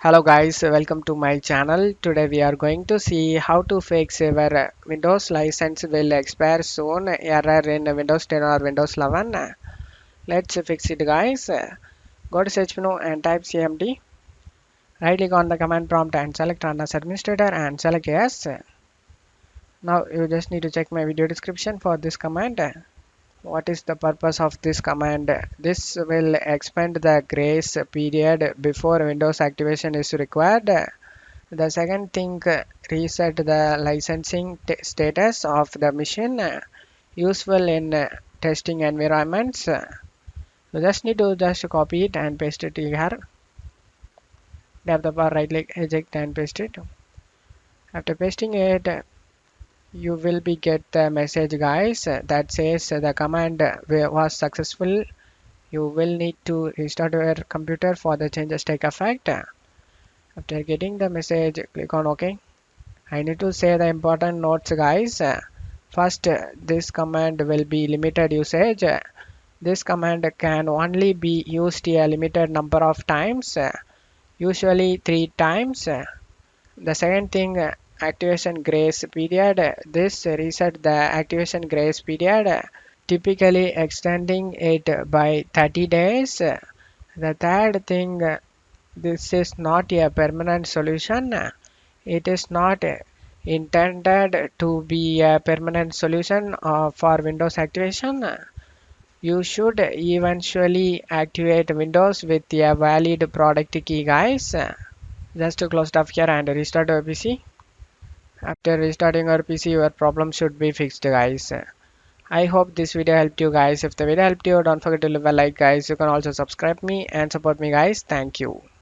Hello guys, welcome to my channel. Today we are going to see how to fix your Windows license will expire soon error in Windows 10 or Windows 11. Let's fix it guys. Go to search menu and type cmd. Right click on the command prompt and select run as administrator and select yes. Now you just need to check my video description for this command. What is the purpose of this command? This will expand the grace period before Windows activation is required. The second thing, reset the licensing status of the machine, useful in testing environments. You just need to just copy it and paste it here. Tap the bar, right click, eject and paste it. After pasting it, you will be get the message guys that says the command was successful. You will need to restart your computer for the changes take effect. After getting the message, click on OK. I need to say the important notes guys. First, this command will be limited usage. This command can only be used a limited number of times, usually 3 times. The second thing, activation grace period. This reset the activation grace period, typically extending it by 30 days. The third thing, this is not a permanent solution. It is not intended to be a permanent solution for Windows activation. You should eventually activate Windows with a valid product key guys. Just to close it off here and restart your PC. After restarting your PC, your problem should be fixed guys. I hope this video helped you guys. If the video helped you, don't forget to leave a like guys. You can also subscribe me and support me guys. Thank you.